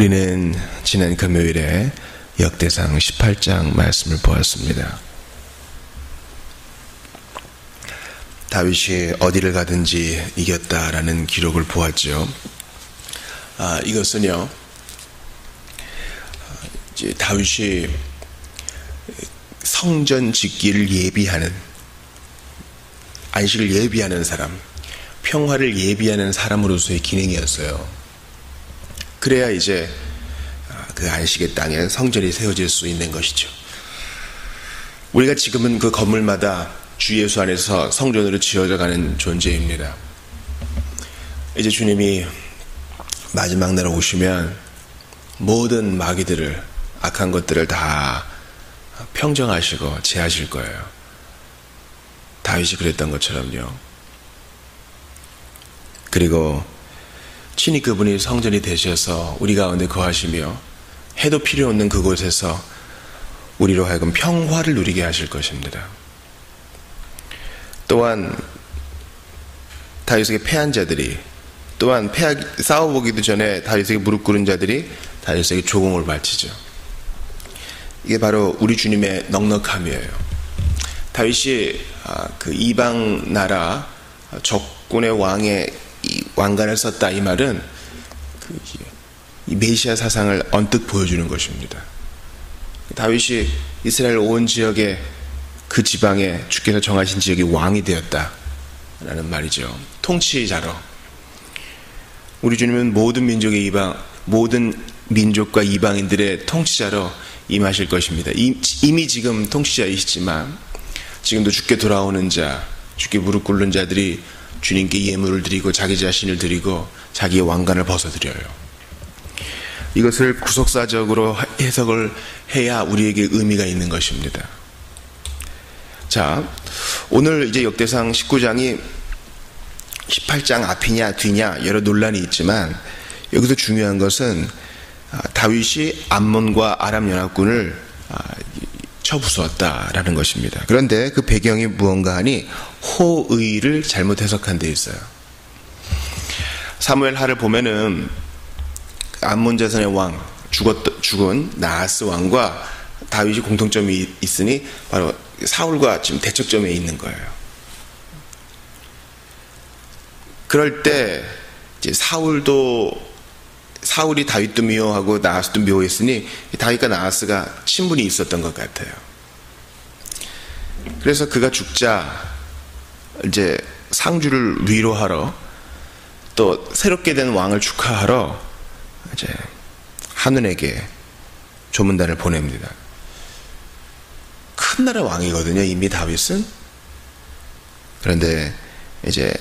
우리는 지난 금요일에 역대상 18장 말씀을 보았습니다. 다윗이 어디를 가든지 이겼다라는 기록을 보았죠. 이것은요, 이제 다윗이 성전 짓기를 예비하는, 안식을 예비하는 사람, 평화를 예비하는 사람으로서의 기능이었어요. 그래야 이제 그 안식의 땅에 성전이 세워질 수 있는 것이죠. 우리가 지금은 그 건물마다 주 예수 안에서 성전으로 지어져가는 존재입니다. 이제 주님이 마지막 날 오시면 모든 마귀들을, 악한 것들을 다 평정하시고 제하실 거예요. 다윗이 그랬던 것처럼요. 그리고 친히 그분이 성전이 되셔서 우리 가운데 거하시며 해도 필요 없는 그곳에서 우리로 하여금 평화를 누리게 하실 것입니다. 또한 다윗에게 패한 자들이, 또한 싸워보기도 전에 다윗에게 무릎 꿇은 자들이 다윗에게 조공을 바치죠. 이게 바로 우리 주님의 넉넉함이에요. 다윗이 그 이방 나라 적군의 왕관을 썼다, 이 말은 이 메시아 사상을 언뜻 보여주는 것입니다. 다윗이 이스라엘 온 지역에, 그 지방에 주께서 정하신 지역이 왕이 되었다라는 말이죠. 통치자로. 우리 주님은 모든 민족과 이방인들의 통치자로 임하실 것입니다. 이미 지금 통치자이시지만 지금도 주께 돌아오는 자, 주께 무릎 꿇는 자들이 주님께 예물을 드리고 자기 자신을 드리고 자기의 왕관을 벗어드려요. 이것을 구속사적으로 해석을 해야 우리에게 의미가 있는 것입니다. 자, 오늘 이제 역대상 19장이 18장 앞이냐 뒤냐 여러 논란이 있지만, 여기서 중요한 것은 다윗이 암몬과 아람 연합군을 쳐부수었다라는 것입니다. 그런데 그 배경이 무언가 하니 호의를 잘못 해석한 데 있어요. 사무엘 하를 보면은 암몬 자손의 왕, 죽은 나하스 왕과 다윗이 공통점이 있으니 바로 사울과 지금 대척점에 있는 거예요. 그럴 때 이제 사울이 다윗도 미워하고 나하스도 미워했으니 다윗과 나하스가 친분이 있었던 것 같아요. 그래서 그가 죽자 이제 상주를 위로하러, 또 새롭게 된 왕을 축하하러 이제 한눈에게 조문단을 보냅니다. 큰 나라 왕이거든요, 이미 다윗은. 그런데 이제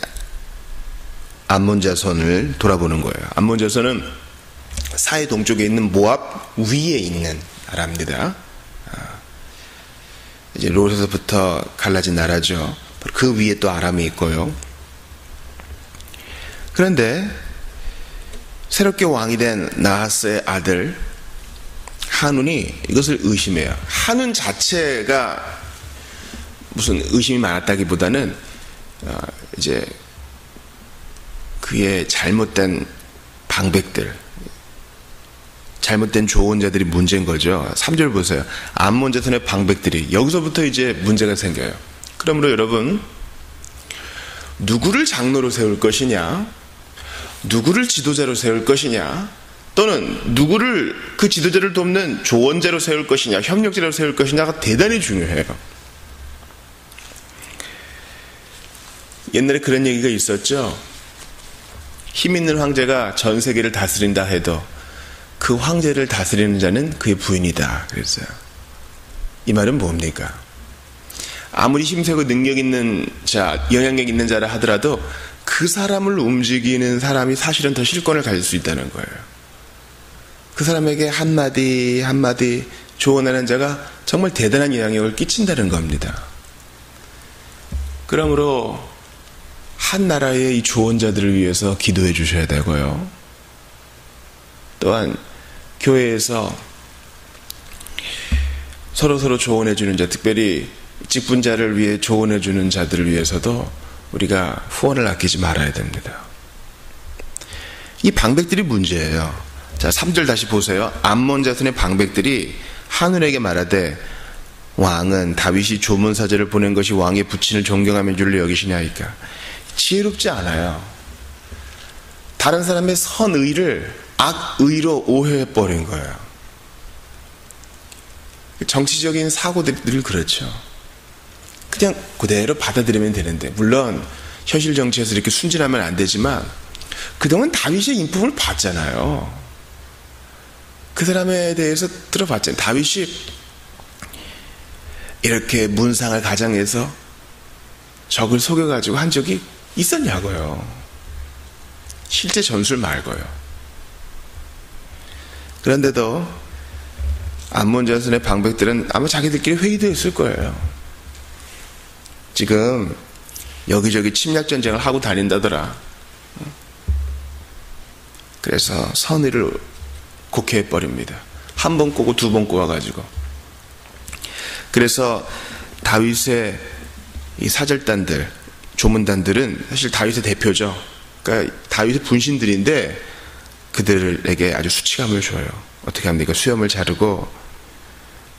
암몬 자손을 돌아보는 거예요. 암몬 자손은 사해 동쪽에 있는 모압 위에 있는 나라입니다. 이제 롯에서부터 갈라진 나라죠. 그 위에 또 아람이 있고요. 그런데 새롭게 왕이 된 나하스의 아들 한운이 이것을 의심해요. 한운 자체가 무슨 의심이 많았다기보다는 이제 그의 잘못된 방백들, 잘못된 조언자들이 문제인 거죠. 3절 보세요. 암몬 자손의 방백들이, 여기서부터 이제 문제가 생겨요. 그러므로 여러분, 누구를 장로로 세울 것이냐, 누구를 지도자로 세울 것이냐, 또는 누구를 그 지도자를 돕는 조언자로 세울 것이냐, 협력자로 세울 것이냐가 대단히 중요해요. 옛날에 그런 얘기가 있었죠. 힘 있는 황제가 전 세계를 다스린다 해도 그 황제를 다스리는 자는 그의 부인이다 그랬어요. 이 말은 뭡니까? 아무리 힘세고 능력 있는 자, 영향력 있는 자라 하더라도 그 사람을 움직이는 사람이 사실은 더 실권을 가질 수 있다는 거예요. 그 사람에게 한마디 한마디 조언하는 자가 정말 대단한 영향력을 끼친다는 겁니다. 그러므로 한 나라의 이 조언자들을 위해서 기도해 주셔야 되고요. 또한 교회에서 서로 조언해 주는 자, 특별히 직분자를 위해 조언해 주는 자들을 위해서도 우리가 후원을 아끼지 말아야 됩니다. 이 방백들이 문제예요. 자, 3절 다시 보세요. 암몬 자손의 방백들이 하눌에게 말하되 왕은 다윗이 조문사제를 보낸 것이 왕의 부친을 존경하는 줄로 여기시냐니까. 지혜롭지 않아요. 다른 사람의 선의를 악의로 오해해버린 거예요. 정치적인 사고들이 늘 그렇죠. 그냥 그대로 받아들이면 되는데, 물론 현실 정치에서 이렇게 순진하면 안 되지만 그동안 다윗의 인품을 봤잖아요. 그 사람에 대해서 들어봤잖아요. 다윗이 이렇게 문상을 가장해서 적을 속여가지고 한 적이 있었냐고요. 실제 전술 말고요. 그런데도 암몬 자손의 방백들은 아마 자기들끼리 회의도 했을 거예요. 지금 여기저기 침략 전쟁을 하고 다닌다더라. 그래서 선의를 곡해해버립니다. 한 번 꼬고 두 번 꼬아가지고. 그래서 다윗의 이 사절단들, 조문단들은 사실 다윗의 대표죠. 그러니까 다윗의 분신들인데 그들에게 아주 수치감을 줘요. 어떻게 합니까? 수염을 자르고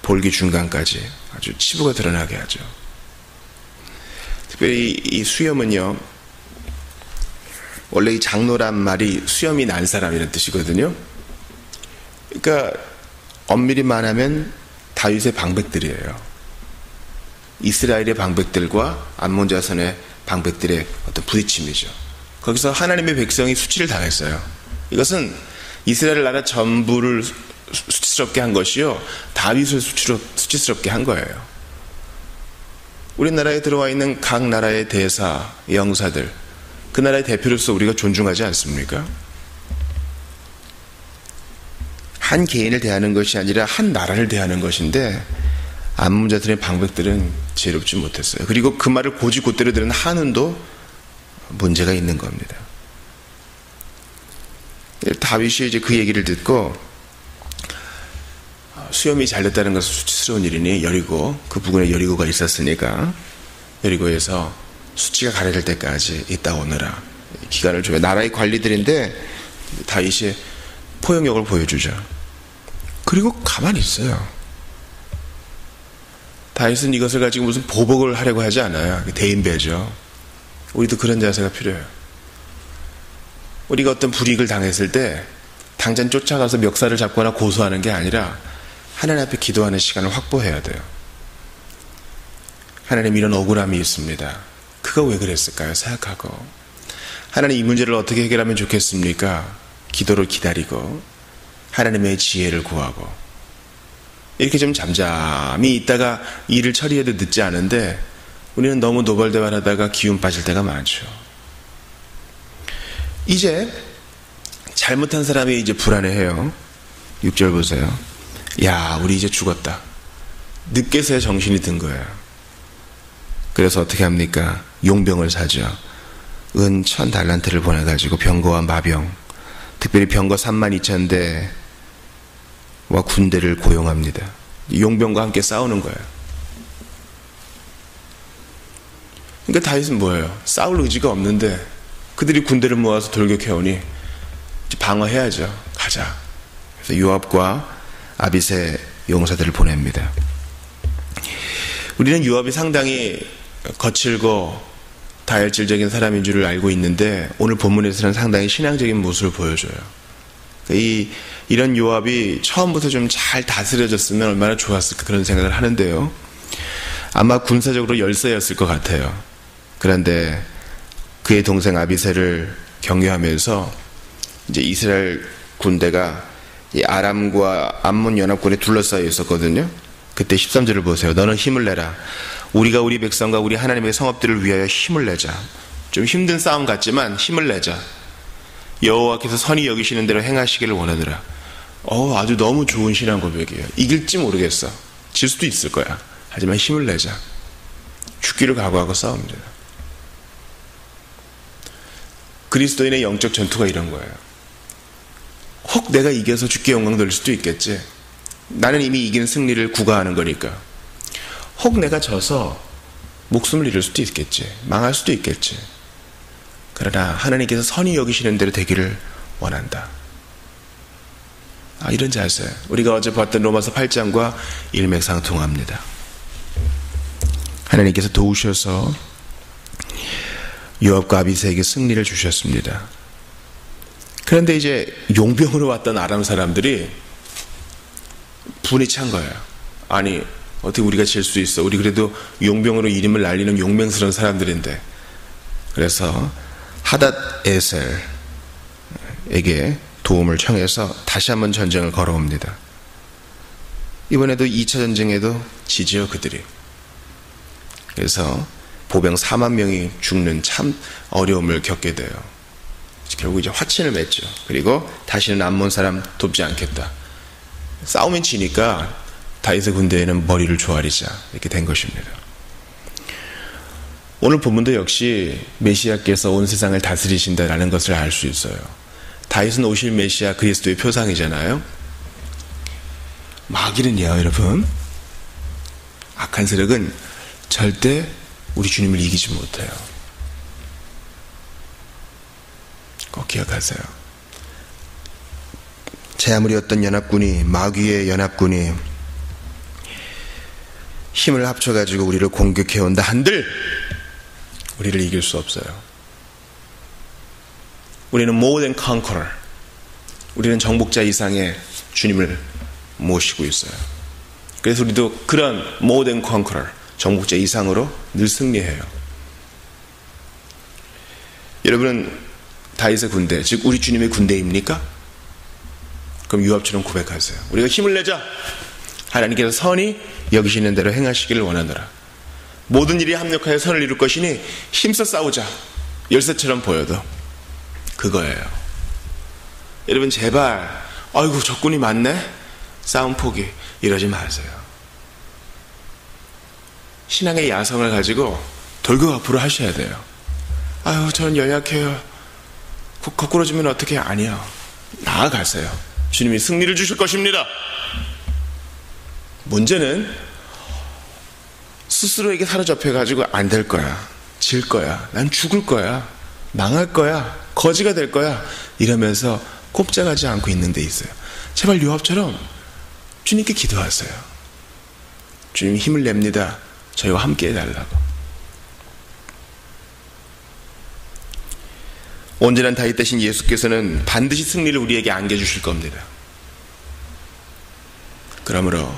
볼기 중간까지 아주 치부가 드러나게 하죠. 특별히 이 수염은요, 원래 이 장로란 말이 수염이 난 사람이라는 뜻이거든요. 그러니까 엄밀히 말하면 다윗의 방백들이에요. 이스라엘의 방백들과 암몬 자손의 방백들의 어떤 부딪힘이죠. 거기서 하나님의 백성이 수치를 당했어요. 이것은 이스라엘 나라 전부를 수치스럽게 한 것이요, 다윗을 수치스럽게 한 거예요. 우리나라에 들어와 있는 각 나라의 대사, 영사들, 그 나라의 대표로서 우리가 존중하지 않습니까? 한 개인을 대하는 것이 아니라 한 나라를 대하는 것인데 암몬 자손의 방백들은 지혜롭지 못했어요. 그리고 그 말을 고지고대로 들은 한운도 문제가 있는 겁니다. 다윗이 이제 그 얘기를 듣고 수염이 잘렸다는 것은 수치스러운 일이니 여리고, 그 부근에 여리고가 있었으니까 여리고에서 수치가 가려질 때까지 있다 오너라 기간을 줘요. 나라의 관리들인데 다윗이 포용력을 보여주죠. 그리고 가만히 있어요. 다윗은 이것을 가지고 무슨 보복을 하려고 하지 않아요. 대인배죠. 우리도 그런 자세가 필요해요. 우리가 어떤 불이익을 당했을 때 당장 쫓아가서 멱살을 잡거나 고소하는 게 아니라 하나님 앞에 기도하는 시간을 확보해야 돼요. 하나님, 이런 억울함이 있습니다. 그거 왜 그랬을까요? 생각하고, 하나님 이 문제를 어떻게 해결하면 좋겠습니까? 기도를 기다리고 하나님의 지혜를 구하고, 이렇게 좀 잠잠히 있다가 일을 처리해도 늦지 않은데 우리는 너무 노발대발하다가 기운 빠질 때가 많죠. 이제 잘못한 사람이 이제 불안해해요. 6절 보세요. 야, 우리 이제 죽었다. 늦게서야 정신이 든 거예요. 그래서 어떻게 합니까? 용병을 사죠. 은 1000달란트를 보내가지고 병거와 마병, 특별히 병거 32,000대와 군대를 고용합니다. 용병과 함께 싸우는 거예요. 그러니까 다윗은 뭐예요? 싸울 의지가 없는데 그들이 군대를 모아서 돌격해오니 방어해야죠. 가자. 그래서 요압과 아비새 용사들을 보냅니다. 우리는 요압이 상당히 거칠고 다혈질적인 사람인 줄을 알고 있는데 오늘 본문에서는 상당히 신앙적인 모습을 보여줘요. 이런 요압이 처음부터 좀 잘 다스려졌으면 얼마나 좋았을까, 그런 생각을 하는데요. 아마 군사적으로 열세였을 것 같아요. 그런데 그의 동생 아비새를 경유하면서 이제 이스라엘 군대가 이 아람과 암몬 연합군에 둘러싸여 있었거든요. 그때 13절을 보세요. 너는 힘을 내라. 우리가 우리 백성과 우리 하나님의 성읍들을 위하여 힘을 내자. 좀 힘든 싸움 같지만 힘을 내자. 여호와께서 선히 여기시는 대로 행하시기를 원하노라. 아주 너무 좋은 신앙 고백이에요. 이길지 모르겠어. 질 수도 있을 거야. 하지만 힘을 내자. 죽기를 각오하고 싸웁니다. 그리스도인의 영적 전투가 이런 거예요. 혹 내가 이겨서 죽게 영광 돌릴 수도 있겠지. 나는 이미 이기는 승리를 구가하는 거니까. 혹 내가 져서 목숨을 잃을 수도 있겠지. 망할 수도 있겠지. 그러나 하나님께서 선히 여기시는 대로 되기를 원한다. 이런 자세. 우리가 어제 봤던 로마서 8장과 일맥상통합니다. 하나님께서 도우셔서 요압과 아비새에게 승리를 주셨습니다. 그런데 이제 용병으로 왔던 아람 사람들이 분이 찬 거예요. 아니, 어떻게 우리가 질 수 있어? 우리 그래도 용병으로 이름을 날리는 용맹스러운 사람들인데. 그래서 하닷 에셀에게 도움을 청해서 다시 한번 전쟁을 걸어옵니다. 이번에도 2차 전쟁에도 지지요, 그들이. 그래서 보병 4만 명이 죽는 참 어려움을 겪게 돼요. 결국 이제 화친을 맺죠. 그리고 다시는 암몬 사람 돕지 않겠다. 싸우면 지니까 다윗의 군대에는 머리를 조아리자, 이렇게 된 것입니다. 오늘 본문도 역시 메시아께서 온 세상을 다스리신다라는 것을 알 수 있어요. 다윗은 오실 메시아 그리스도의 표상이잖아요. 마귀는요, 여러분, 악한 세력은 절대 우리 주님을 이기지 못해요. 꼭 기억하세요. 제 아무리 어떤 연합군이, 마귀의 연합군이 힘을 합쳐가지고 우리를 공격해온다 한들 우리를 이길 수 없어요. 우리는 more than conqueror, 우리는 정복자 이상의 주님을 모시고 있어요. 그래서 우리도 그런 more than conqueror, 정복자 이상으로 늘 승리해요. 여러분은 다윗의 군대, 즉 우리 주님의 군대입니까? 그럼 요압처럼 고백하세요. 우리가 힘을 내자. 하나님께서 선히 여기시는 대로 행하시기를 원하노라. 모든 일이 합력하여 선을 이룰 것이니 힘써 싸우자. 열쇠처럼 보여도 그거예요. 여러분 제발 아이고 적군이 많네, 싸움 포기, 이러지 마세요. 신앙의 야성을 가지고 돌격 앞으로 하셔야 돼요. 아유 저는 연약해요, 거꾸로 주면 어떻게 해요? 아니요, 나아가세요. 주님이 승리를 주실 것입니다. 문제는 스스로에게 사로잡혀가지고 안 될 거야, 질 거야, 난 죽을 거야, 망할 거야, 거지가 될 거야, 이러면서 꼼짝하지 않고 있는 데 있어요. 제발 요압처럼 주님께 기도하세요. 주님 힘을 냅니다. 저희와 함께 해달라고. 온전한 다윗 대신 예수께서는 반드시 승리를 우리에게 안겨주실 겁니다. 그러므로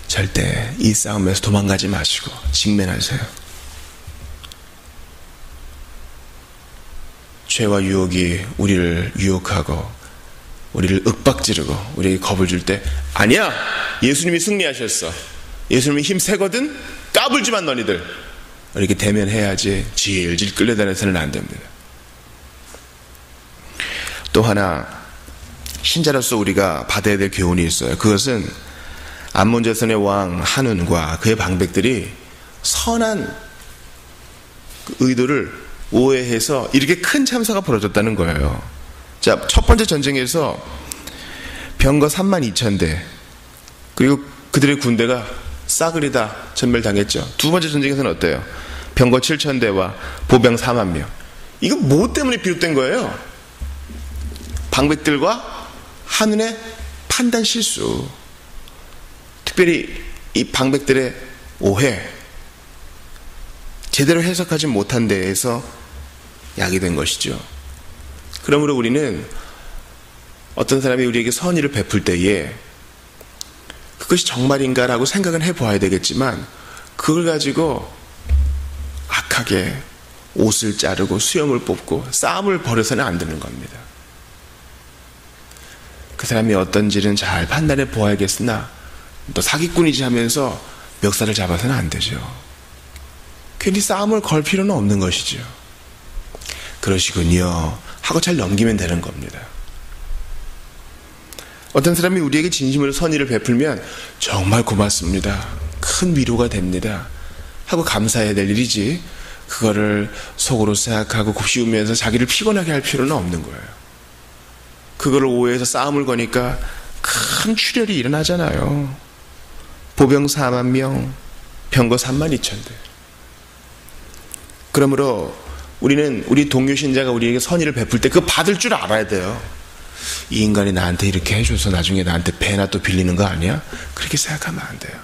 절대 이 싸움에서 도망가지 마시고 직면하세요. 죄와 유혹이 우리를 유혹하고 우리를 윽박지르고 우리에게 겁을 줄 때, 아니야, 예수님이 승리하셨어, 예수님이 힘 세거든, 까불지만 너희들, 이렇게 대면해야지 질질 끌려다녀서는 안 됩니다. 또 하나 신자로서 우리가 받아야 될 교훈이 있어요. 그것은 암몬 자손의 왕 한운과 그의 방백들이 선한 의도를 오해해서 이렇게 큰 참사가 벌어졌다는 거예요. 자, 첫 번째 전쟁에서 병거 32,000대, 그리고 그들의 군대가 싸그리 다 전멸당했죠. 두 번째 전쟁에서는 어때요? 병거 7,000대와 보병 4만 명. 이거 뭐 때문에 비롯된 거예요? 방백들과 한운의 판단 실수, 특별히 이 방백들의 오해, 제대로 해석하지 못한 데에서 야기된 것이죠. 그러므로 우리는 어떤 사람이 우리에게 선의를 베풀 때에 그것이 정말인가라고 생각은 해보아야 되겠지만, 그걸 가지고 악하게 옷을 자르고 수염을 뽑고 싸움을 벌여서는 안 되는 겁니다. 그 사람이 어떤지는 잘 판단해 보아야겠으나 또 사기꾼이지 하면서 멱살을 잡아서는 안 되죠. 괜히 싸움을 걸 필요는 없는 것이죠. 그러시군요 하고 잘 넘기면 되는 겁니다. 어떤 사람이 우리에게 진심으로 선의를 베풀면 정말 고맙습니다, 큰 위로가 됩니다 하고 감사해야 될 일이지, 그거를 속으로 생각하고 곱씹으면서 자기를 피곤하게 할 필요는 없는 거예요. 그거를 오해해서 싸움을 거니까 큰 출혈이 일어나잖아요. 보병 4만 명, 병거 32,000대. 그러므로 우리는 우리 동료 신자가 우리에게 선의를 베풀 때 그거 받을 줄 알아야 돼요. 이 인간이 나한테 이렇게 해줘서 나중에 나한테 배나 또 빌리는 거 아니야? 그렇게 생각하면 안 돼요.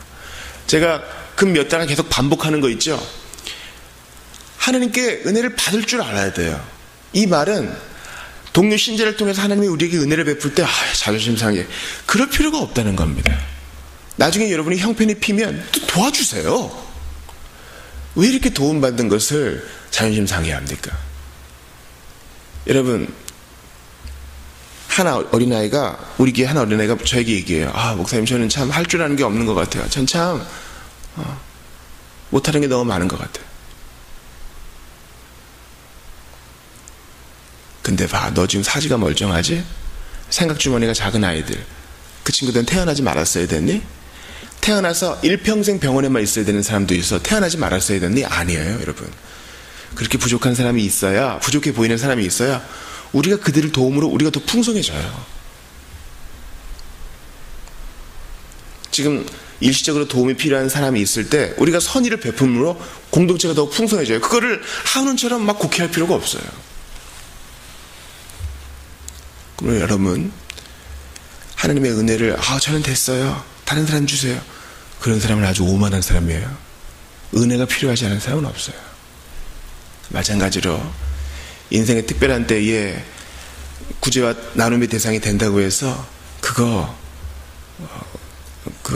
제가 그 몇 달간 계속 반복하는 거 있죠? 하나님께 은혜를 받을 줄 알아야 돼요. 이 말은 동료 신자를 통해서 하나님이 우리에게 은혜를 베풀 때 자존심 상해, 그럴 필요가 없다는 겁니다. 나중에 여러분이 형편이 피면 또 도와주세요. 왜 이렇게 도움받는 것을 자존심 상해합니까? 여러분, 우리 교회 하나 어린아이가 저에게 얘기해요. 목사님, 저는 참 할 줄 아는 게 없는 것 같아요. 전 참 못하는 게 너무 많은 것 같아요. 근데 너 지금 사지가 멀쩡하지? 생각주머니가 작은 아이들, 그 친구들은 태어나지 말았어야 됐니? 태어나서 일평생 병원에만 있어야 되는 사람도 있어. 태어나지 말았어야 됐니? 아니에요, 여러분. 그렇게 부족한 사람이 있어야, 부족해 보이는 사람이 있어야 우리가 그들을 도움으로 우리가 더 풍성해져요. 지금 일시적으로 도움이 필요한 사람이 있을 때 우리가 선의를 베품으로 공동체가 더 풍성해져요. 그거를 하은처럼 막 곡해할 필요가 없어요. 그럼 여러분, 하나님의 은혜를 저는 됐어요, 다른 사람 주세요, 그런 사람은 아주 오만한 사람이에요. 은혜가 필요하지 않은 사람은 없어요. 마찬가지로 인생의 특별한 때에 구제와 나눔의 대상이 된다고 해서 그거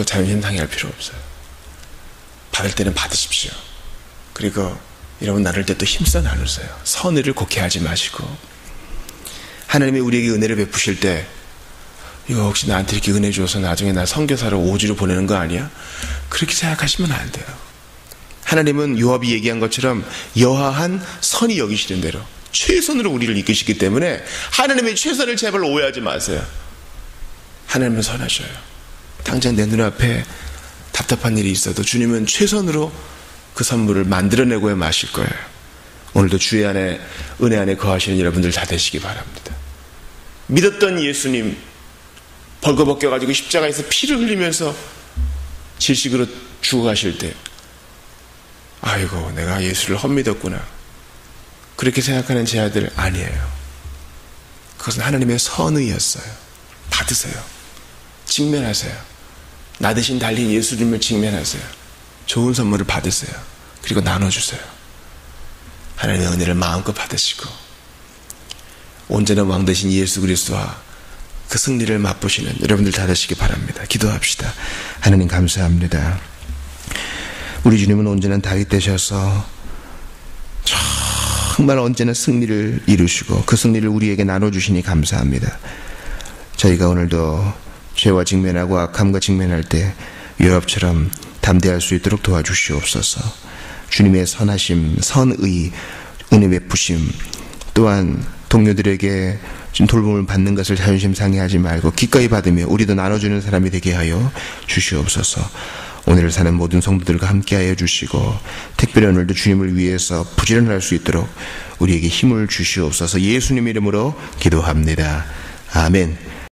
자존심 상해할 필요 없어요. 받을 때는 받으십시오. 그리고 여러분, 나눌 때 또 힘써 나누세요. 선의를 곡해하지 마시고, 하나님이 우리에게 은혜를 베푸실 때 이거 혹시 나한테 이렇게 은혜 줘서 나중에 나 선교사로 오지로 보내는 거 아니야? 그렇게 생각하시면 안 돼요. 하나님은 요압이 얘기한 것처럼 여하한 선이 여기시는 대로 최선으로 우리를 이끄시기 때문에 하나님의 최선을 제발 오해하지 마세요. 하나님은 선하셔요. 당장 내 눈앞에 답답한 일이 있어도 주님은 최선으로 그 선물을 만들어내고야 마실 거예요. 오늘도 주의 안에, 은혜 안에 거하시는 여러분들 다 되시기 바랍니다. 믿었던 예수님 벌거벗겨가지고 십자가에서 피를 흘리면서 질식으로 죽어가실 때, 아이고 내가 예수를 헛믿었구나, 그렇게 생각하는 제 아들 아니에요. 그것은 하나님의 선의였어요. 받으세요. 직면하세요. 나 대신 달린 예수님을 직면하세요. 좋은 선물을 받으세요. 그리고 나눠주세요. 하나님의 은혜를 마음껏 받으시고 온전한 왕 되신 예수 그리스도와 그 승리를 맛보시는 여러분들 다 되시기 바랍니다. 기도합시다. 하나님 감사합니다. 우리 주님은 온전한 다윗 되셔서 정말 언제나 승리를 이루시고 그 승리를 우리에게 나눠주시니 감사합니다. 저희가 오늘도 죄와 직면하고 악함과 직면할 때 요압처럼 담대할 수 있도록 도와주시옵소서. 주님의 선하심, 선의, 은혜 베푸심, 또한 동료들에게 좀 돌봄을 받는 것을 자존심 상해하지 말고 기꺼이 받으며 우리도 나눠주는 사람이 되게 하여 주시옵소서. 오늘을 사는 모든 성도들과 함께하여 주시고 특별히 오늘도 주님을 위해서 부지런할 수 있도록 우리에게 힘을 주시옵소서. 예수님 이름으로 기도합니다. 아멘.